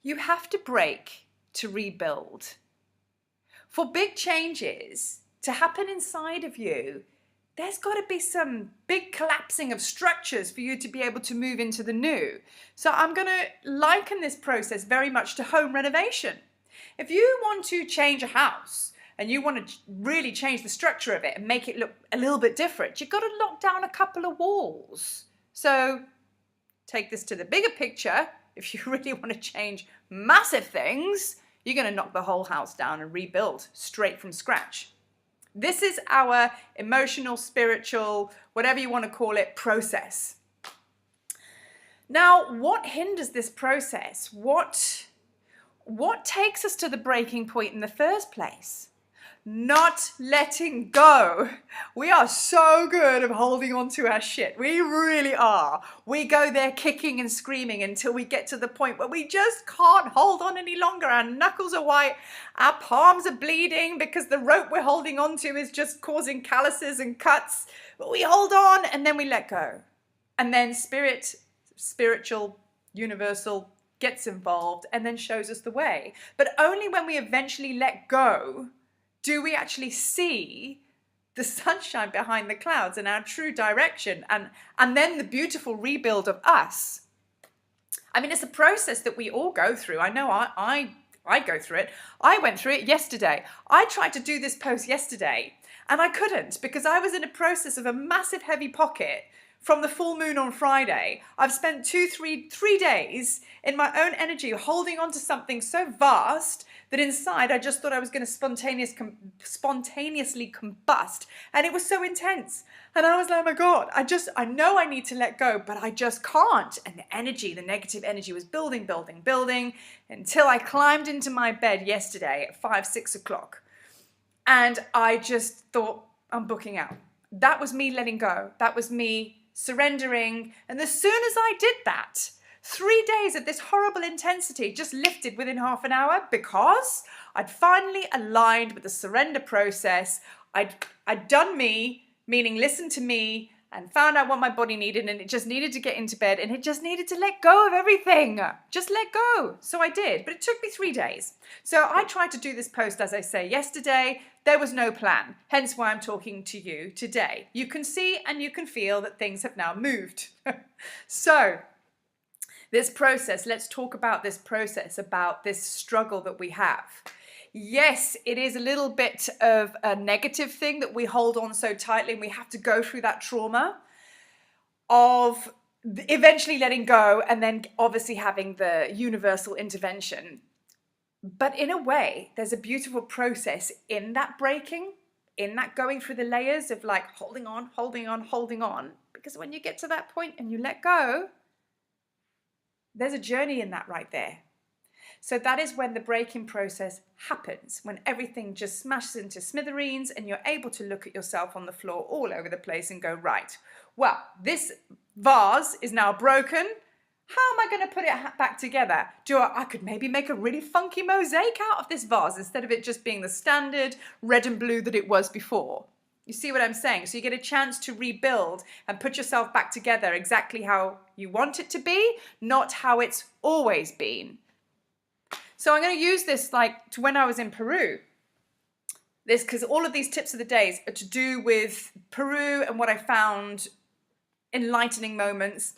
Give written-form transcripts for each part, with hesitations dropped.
You have to break to rebuild. For big changes to happen inside of you, there's got to be some big collapsing of structures for you to be able to move into the new. So I'm going to liken this process very much to home renovation. If you want to change a house and you want to really change the structure of it and make it look a little bit different, you've got to knock down a couple of walls. So take this to the bigger picture. If you really want to change massive things, you're going to knock the whole house down and rebuild straight from scratch. This is our emotional, spiritual, whatever you want to call it, process. Now, what hinders this process? What takes us to the breaking point in the first place? Not letting go. We are so good at holding on to our shit. We really are. We go there kicking and screaming until we get to the point where we just can't hold on any longer. Our knuckles are white, our palms are bleeding because the rope we're holding on to is just causing calluses and cuts. But we hold on and then we let go. And then spiritual, universal gets involved and then shows us the way. But only when we eventually let go do we actually see the sunshine behind the clouds and our true direction and then the beautiful rebuild of us. I mean, it's a process that we all go through. I know I go through it. I went through it yesterday. I tried to do this post yesterday and I couldn't because I was in a process of a massive heavy pocket from the full moon on Friday. I've spent three days in my own energy holding on to something so vast that inside I just thought I was going to spontaneously combust. And it was so intense. And I was like, oh my God, I know I need to let go, but I just can't. And the negative energy was building until I climbed into my bed yesterday at 5, 6 o'clock. And I just thought, I'm booking out. That was me letting go. That was me surrendering. And as soon as I did that, 3 days of this horrible intensity just lifted within half an hour because I'd finally aligned with the surrender process. I'd done me, meaning listened to me and found out what my body needed, and it just needed to get into bed and it just needed to let go of everything. Just let go. So I did, but it took me 3 days. So I tried to do this post, as I say, yesterday. There was no plan, hence why I'm talking to you today. You can see and you can feel that things have now moved. So this process, let's talk about this process, about this struggle that we have. Yes, it is a little bit of a negative thing that we hold on so tightly and we have to go through that trauma of eventually letting go and then obviously having the universal intervention. But in a way, there's a beautiful process in that breaking, in that going through the layers of like holding on. Because when you get to that point and you let go, there's a journey in that right there. So that is when the breaking process happens, when everything just smashes into smithereens and you're able to look at yourself on the floor all over the place and go, right, well, this vase is now broken. How am I going to put it back together? I could maybe make a really funky mosaic out of this vase instead of it just being the standard red and blue that it was before. You see what I'm saying? So you get a chance to rebuild and put yourself back together exactly how you want it to be, not how it's always been. So I'm going to use this like to when I was in Peru. This, because all of these tips of the days are to do with Peru and what I found enlightening moments.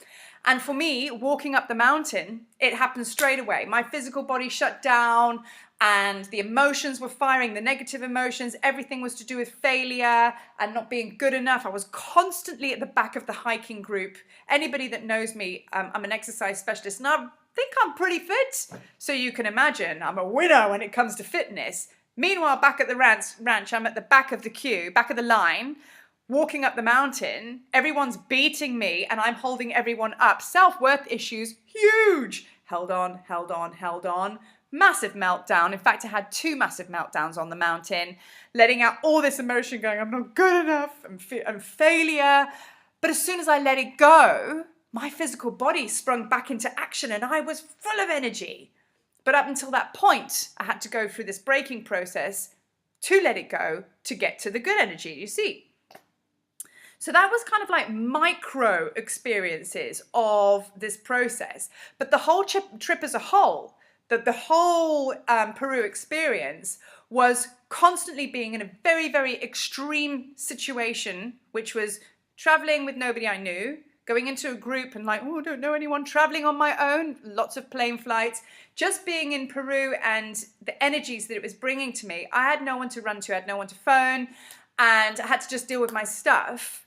And for me, walking up the mountain, it happened straight away. My physical body shut down and the emotions were firing, the negative emotions. Everything was to do with failure and not being good enough. I was constantly at the back of the hiking group. Anybody that knows me, I'm an exercise specialist and I think I'm pretty fit. So you can imagine I'm a winner when it comes to fitness. Meanwhile, back at the ranch, I'm at the back of the queue, back of the line, walking up the mountain. Everyone's beating me and I'm holding everyone up. Self-worth issues, huge. Held on. Massive meltdown. In fact, I had 2 massive meltdowns on the mountain, letting out all this emotion going, I'm not good enough, and failure. But as soon as I let it go, my physical body sprung back into action and I was full of energy. But up until that point, I had to go through this breaking process to let it go to get to the good energy, you see. So that was kind of like micro experiences of this process. But the whole trip as a whole, the whole Peru experience was constantly being in a very, very extreme situation, which was traveling with nobody I knew, going into a group and like, oh, I don't know anyone, traveling on my own, lots of plane flights, just being in Peru and the energies that it was bringing to me. I had no one to run to, I had no one to phone, and I had to just deal with my stuff.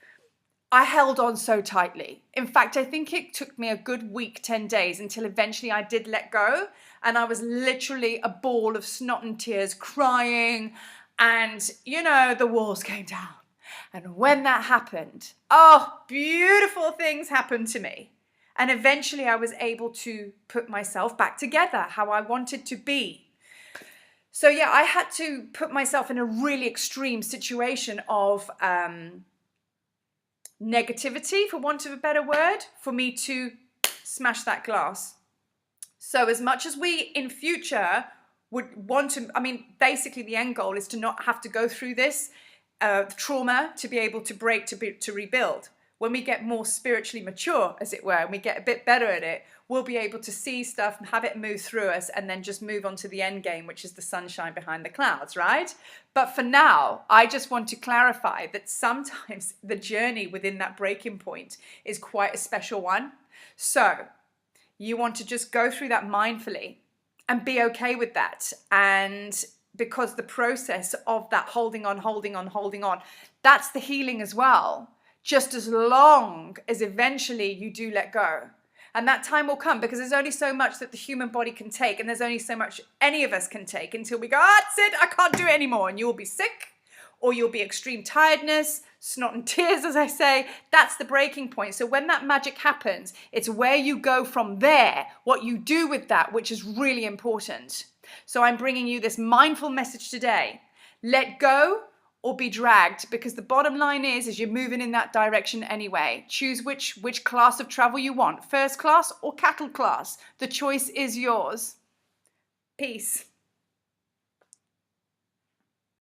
I held on so tightly. In fact, I think it took me a good week, 10 days until eventually I did let go. And I was literally a ball of snot and tears, crying. And, you know, the walls came down. And when that happened, oh, beautiful things happened to me. And eventually I was able to put myself back together how I wanted to be. So yeah, I had to put myself in a really extreme situation of negativity, for want of a better word, for me to smash that glass. So as much as we in future would want to, I mean, basically the end goal is to not have to go through this trauma to be able to break, to rebuild. When we get more spiritually mature, as it were, and we get a bit better at it, we'll be able to see stuff and have it move through us and then just move on to the end game, which is the sunshine behind the clouds, right? But for now, I just want to clarify that sometimes the journey within that breaking point is quite a special one. So you want to just go through that mindfully and be okay with that. And because the process of that holding on, that's the healing as well. Just as long as eventually you do let go. And that time will come, because there's only so much that the human body can take, and there's only so much any of us can take until we go, that's it, I can't do it anymore. And you will be sick, or you'll be extreme tiredness, snot and tears, as I say. That's the breaking point. So when that magic happens, it's where you go from there, what you do with that, which is really important. So I'm bringing you this mindful message today. Let go or be dragged, because the bottom line is you're moving in that direction anyway. Choose which class of travel you want, first class or cattle class. The choice is yours. Peace.